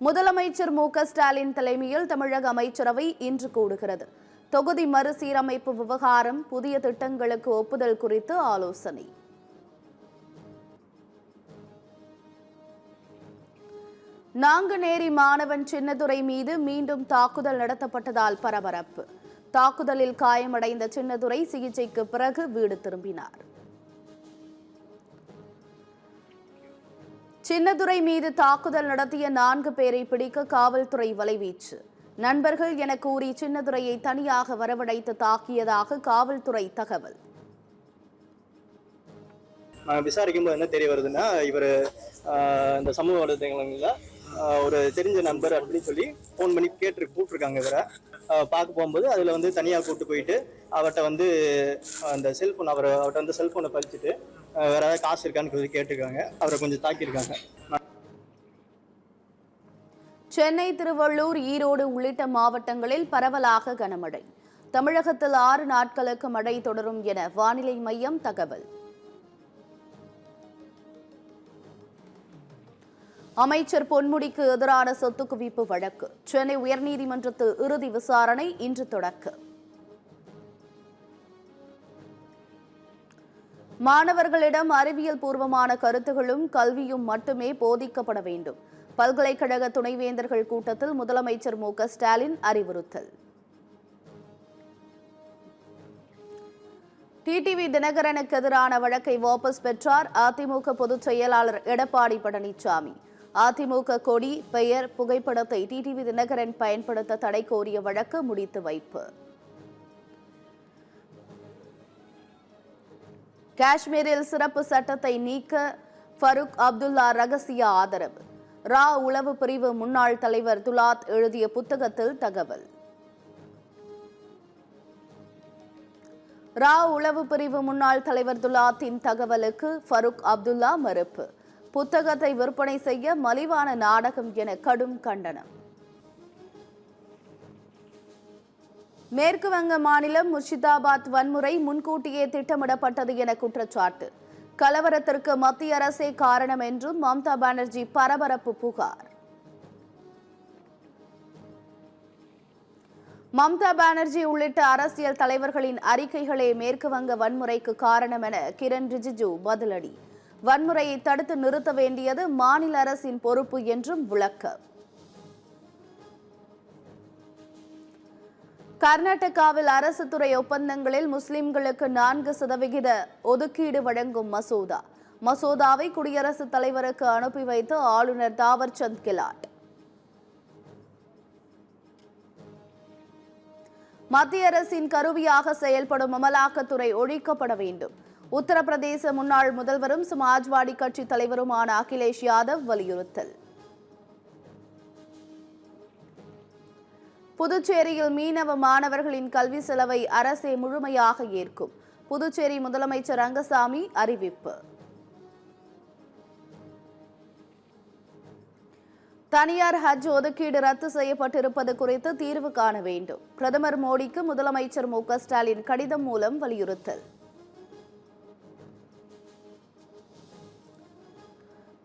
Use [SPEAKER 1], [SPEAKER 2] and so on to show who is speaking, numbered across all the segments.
[SPEAKER 1] முதலமைச்சர் மு.க.ஸ்டாலின் தலைமையில் தமிழக அமைச்சரவை இன்று கூடுகிறது. தொகுதி மறுசீரமைப்பு விவகாரம், புதிய திட்டங்களுக்கு ஒப்புதல் குறித்து ஆலோசனை. நாங்குநேரி மாணவன் சின்னதுரை மீது மீண்டும் தாக்குதல் நடத்தப்பட்டதால் பரபரப்பு. தாக்குதலில் காயமடைந்த சின்னதுரை சிகிச்சைக்கு பிறகு வீடு திரும்பினார். சின்னதுரை மீது தாக்குதல் நடத்திய 4 பேரை பிடிக்க காவல்துறை வலைவீச்சு. நண்பர்கள் என கூறி சின்னதுரையை தனியாக வரவழைத்து தாக்கியதாக காவல்துறை தகவல்.
[SPEAKER 2] விசாரிக்கும் போது என்ன தெரிய வருதுன்னா, இவர் இந்த சமூக வலைதளங்கள்ல ஒரு தெரிஞ்ச நண்பர் அப்படின்னு சொல்லி ஃபோன் பண்ணி கூப்பிட்டுருக்காங்க. இவரை பார்க்க போகும்போது அதில் வந்து தனியாக கூப்பிட்டு போயிட்டு அவர்கிட்ட வந்து அந்த செல்ஃபோன் அவர்கிட்ட வந்து செல்ஃபோனை பறிச்சுட்டு வேற ஏதாவது காசு இருக்கான்னு சொல்லி கேட்டிருக்காங்க. அவரை கொஞ்சம் தாக்கியிருக்காங்க.
[SPEAKER 1] சென்னை, திருவள்ளூர், ஈரோடு உள்ளிட்ட மாவட்டங்களில் பரவலாக கனமழை. தமிழகத்தில் 6 நாட்களுக்கு மழை தொடரும் என வானிலை மையம் தகவல். அமைச்சர் பொன்முடிக்கு எதிரான சொத்து குவிப்பு வழக்கு சென்னை உயர்நீதிமன்றத்தில் இறுதி விசாரணை இன்று தொடக்கம். மாணவர்களிடம் அறிவியல் பூர்வமான கருத்துகளும் கல்வியும் மட்டுமே போதிக்கப்பட வேண்டும். பல்கலைக்கழக துணைவேந்தர்கள் கூட்டத்தில் முதலமைச்சர் மு.க.ஸ்டாலின் அறிவுறுத்தல். டிடிவி தினகரனுக்கு எதிரான வழக்கை வாபஸ் பெற்றார் அதிமுக பொதுச் செயலாளர் எடப்பாடி பழனிசாமி. அதிமுக கொடி, பெயர், புகைப்படத்தை டிடிவி தினகரன் பயன்படுத்த தடை கோரிய வழக்கு முடித்து வைப்பு. காஷ்மீரில் சிறப்பு சட்டத்தை நீக்க ஃபருக் அப்துல்லா ரகசிய ஆதரவு. ரா உளவு பிரிவு முன்னாள் தலைவர் துலாத் எழுதிய புத்தகத்தில் தகவல். ரா உளவு பிரிவு முன்னாள் தலைவர் துலாத்தின் தகவலுக்கு ஃபருக் அப்துல்லா மறுப்பு. புத்தகத்தை விற்பனை செய்ய மலிவான நாடகம் என கடும் கண்டனம். மேற்கு வங்க மாநிலம் முர்ஷிதாபாத் வன்முறை முன்கூட்டியே திட்டமிடப்பட்டது என குற்றச்சாட்டு. கலவரத்திற்கு மத்திய அரசே காரணம் என்றும் மம்தா பானர்ஜி பரபரப்பு புகார். மம்தா பானர்ஜி உள்ளிட்ட அரசியல் தலைவர்களின் அறிக்கைகளே மேற்கு வங்க வன்முறைக்கு காரணம் என கிரண் ரிஜிஜு பதிலடி. வன்முறையை தடுத்து நிறுத்த வேண்டியது மாநில அரசின் பொறுப்பு என்றும் விளக்கம். கர்நாடகாவில் அரசு துறை ஒப்பந்தங்களில் முஸ்லிம்களுக்கு 4% ஒதுக்கீடு வழங்கும் மசோதாவை குடியரசுத் தலைவருக்கு அனுப்பி வைத்து ஆளுநர் தாவர் சந்த் கெலாட். மத்திய அரசின் கருவியாக செயல்படும் அமலாக்கத்துறை ஒழிக்கப்பட வேண்டும். உத்தரப்பிரதேச முன்னாள் முதல்வரும் சமாஜ்வாடி கட்சி தலைவருமான அகிலேஷ் யாதவ் வலியுறுத்தல். புதுச்சேரியில் மீனவ மாணவர்களின் கல்வி செலவை அரசே முழுமையாக ஏற்கும். புதுச்சேரி முதலமைச்சர் ரங்கசாமி அறிவிப்பு. தனியார் ஹஜ் ஒதுக்கீடு ரத்து செய்யப்பட்டிருப்பது குறித்து தீர்வு காண வேண்டும். பிரதமர் மோடிக்கு முதலமைச்சர் மு.க.ஸ்டாலின் கடிதம் மூலம் வலியுறுத்தல்.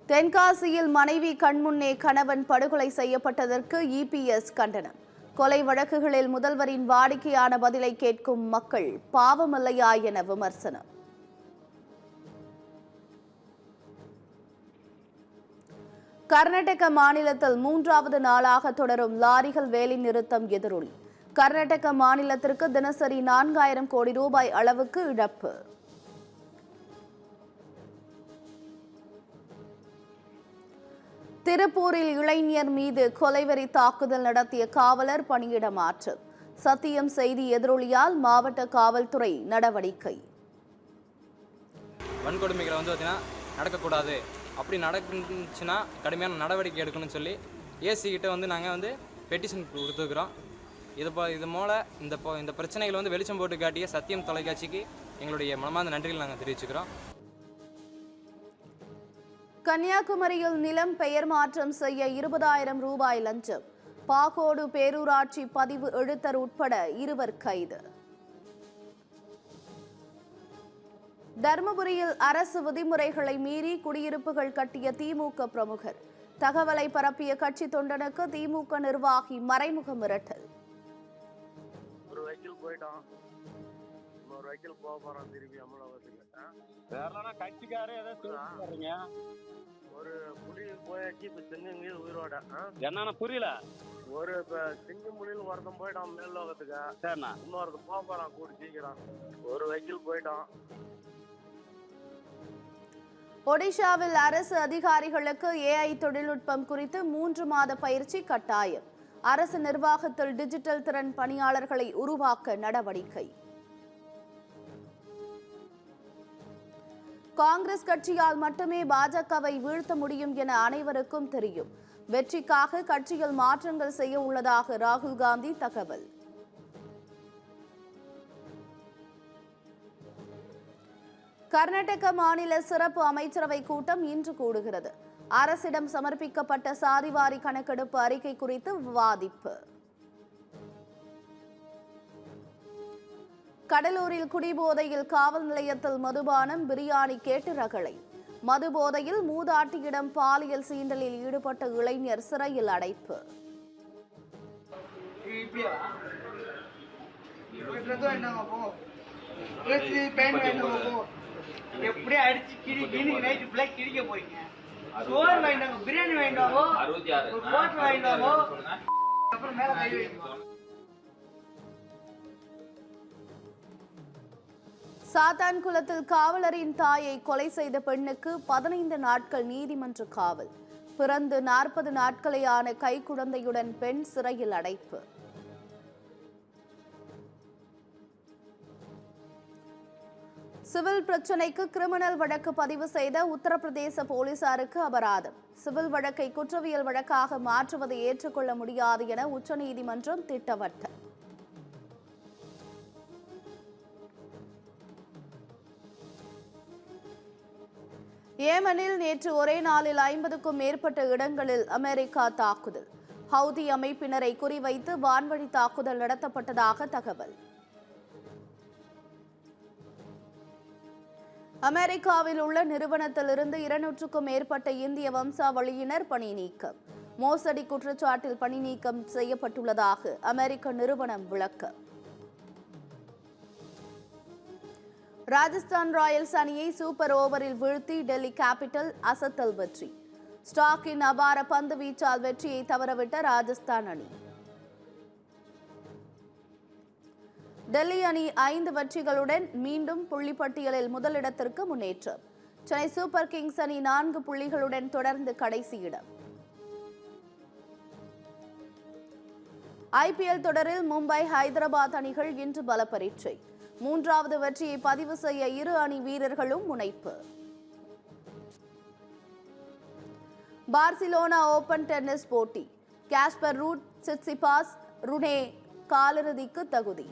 [SPEAKER 1] தென்காசியில் மனைவி கண்முன்னே கணவன் படுகொலை செய்யப்பட்டதற்கு இபிஎஸ் கண்டனம். கொலை வழக்குகளில் முதல்வரின் வாடிக்கையான பதிலை கேட்கும் மக்கள் பாவமில்லையா என விமர்சனம். கர்நாடக மாநிலத்தில் 3வது நாளாக தொடரும் லாரிகள் வேலை நிறுத்தம் எதிரொலி. கர்நாடக மாநிலத்திற்கு தினசரி 4000 கோடி ரூபாய் அளவுக்கு இழப்பு. திருப்பூரில் இளைஞர் மீது கொலைவெறி தாக்குதல் நடத்திய காவலர் பணியிட மாற்றம். சத்தியம் செய்தி எதிரொலியால் மாவட்ட காவல்துறை நடவடிக்கை.
[SPEAKER 3] வன்கொடுமைகளை பார்த்தீங்கன்னா நடக்கக்கூடாது, அப்படி நடந்துச்சுன்னா கடுமையான நடவடிக்கை எடுக்கணும்னு சொல்லி ஏசி கிட்ட நாங்கள் பெட்டிஷன் கொடுத்துருக்குறோம். இது மூலம் இந்த பிரச்சனைகளை வெளிச்சம் போட்டு காட்டிய சத்தியம் தொலைக்காட்சிக்கு எங்களுடைய மனமார்ந்த நன்றிகள் நாங்கள் தெரிவிச்சுக்கிறோம்.
[SPEAKER 1] கன்னியாகுமரியில் நிலம் பெயர் மாற்றம் செய்ய 20,000 ரூபாய் லஞ்சம். பாகோடு பேரூராட்சி பதிவு எழுத்தர் உட்பட 2 கைது. தர்மபுரியில் அரசு விதிமுறைகளை மீறி குடியிருப்புகள் கட்டிய திமுக பிரமுகர். தகவலை பரப்பிய கட்சி தொண்டனுக்கு திமுக நிர்வாகி மறைமுக மிரட்டல்.
[SPEAKER 4] ஒரு வைக்கல் போயிட்டோம், இன்னொரு வைக்கல் போக போறோம் திருப்பி அமலாவதுக்கு.
[SPEAKER 5] கட்சிக்காரே ஏதாவது
[SPEAKER 4] ஒரு புலி போயாச்சு, இப்ப சிங்கங்கள் உயிரோட.
[SPEAKER 5] என்னன்னா புரியல.
[SPEAKER 4] ஒரு இப்ப சிங்க முழியில் ஒருத்தன் போயிட்டான் மேல் லோகத்துக்கு.
[SPEAKER 5] சரிண்ணா.
[SPEAKER 4] இன்னொருத்தன் போக போறான் கூடி சீக்கிரம். ஒரு வைக்கல் போயிட்டோம்.
[SPEAKER 1] ஒடிஷாவில் அரசு அதிகாரிகளுக்கு AI தொழில்நுட்பம் குறித்து 3 மாத பயிற்சி கட்டாயம். அரசு நிர்வாகத்தில் டிஜிட்டல் திறன் பணியாளர்களை உருவாக்க நடவடிக்கை. காங்கிரஸ் கட்சியால் மட்டுமே பாஜகவை வீழ்த்த முடியும் என அனைவருக்கும் தெரியும். வெற்றிக்காக கட்சியில் மாற்றங்கள் செய்ய உள்ளதாக ராகுல் காந்தி தகவல். கர்நாடக மாநில சிறப்பு அமைச்சரவை கூட்டம் இன்று கூடுகிறது. அரசிடம் சமர்ப்பிக்கப்பட்ட சாதிவாரி கணக்கெடுப்பு அறிக்கை குறித்து விவாதிப்பு. கடலூரில் குடிபோதையில் காவல் நிலையத்தில் மதுபானம் பிரியாணி கேட்டு ரகளை. மதுபோதையில் மூதாட்டியிடம் பாலியல் சீண்டலில் ஈடுபட்ட இளைஞர் சிறையில் அடைப்பு.
[SPEAKER 6] எப்படி அடிச்சு கிழி நைட்டு ஃபுல்லா கிழிக்க போறீங்க. சோறு வாங்கிட்டாங்க, பிரியாணி வாங்கிட்டாங்க, ஒரு கோட்டை வாங்கிட்டாங்க, அப்புறம் மேல கை வைக்கணும்.
[SPEAKER 1] சாத்தான்குளத்தில் காவலரின் தாயை கொலை செய்த பெண்ணுக்கு 15 நாட்கள் நீதிமன்ற காவல். பிறந்து 40 நாட்களேயான கைக்குழந்தையுடன் பெண் சிறையில் அடைப்பு. சிவில் பிரச்சினைக்கு கிரிமினல் வழக்கு பதிவு செய்த உத்தரப்பிரதேச போலீசாருக்கு அபராதம். சிவில் வழக்கை குற்றவியல் வழக்காக மாற்றுவதை ஏற்றுக்கொள்ள முடியாது என உச்சநீதிமன்றம் திட்டவட்டம். ஏமனில் நேற்று ஒரே நாளில் 50க்கும் மேற்பட்ட இடங்களில் அமெரிக்கா தாக்குதல். ஹவுதி அமைப்பினரை குறிவைத்து வான்வழி தாக்குதல் நடத்தப்பட்டதாக தகவல். அமெரிக்காவில் உள்ள நிறுவனத்திலிருந்து 200க்கும் மேற்பட்ட இந்திய வம்சாவளியினர் பணி நீக்கம். மோசடி குற்றச்சாட்டில் பணி நீக்கம் செய்யப்பட்டுள்ளதாக அமெரிக்க நிறுவனம் விளக்கம். ராஜஸ்தான் ராயல்ஸ் அணியை சூப்பர் ஓவரில் வீழ்த்தி டெல்லி கேபிட்டல் அசத்தல் வெற்றி. ஸ்டாக்கின் அபார பந்து வீச்சால் வெற்றியை தவறவிட்ட ராஜஸ்தான் அணி. டெல்லி அணி 5 வெற்றிகளுடன் மீண்டும் புள்ளிப்பட்டியலில் முதலிடத்திற்கு முன்னேற்றம். சென்னை சூப்பர் கிங்ஸ் அணி 4 புள்ளிகளுடன் தொடர்ந்து கடைசி இடம். IPL தொடரில் மும்பை ஹைதராபாத் அணிகள் இன்று பல பரீட்சை. 3வது வெற்றியை பதிவு செய்ய இரு அணி வீரர்களும் முனைப்பு. பார்சிலோனா ஓபன் டென்னிஸ் போட்டி. காஸ்பர் ரூட், சிட்சிபாஸ், ருனே காலிறுதிக்கு தகுதி.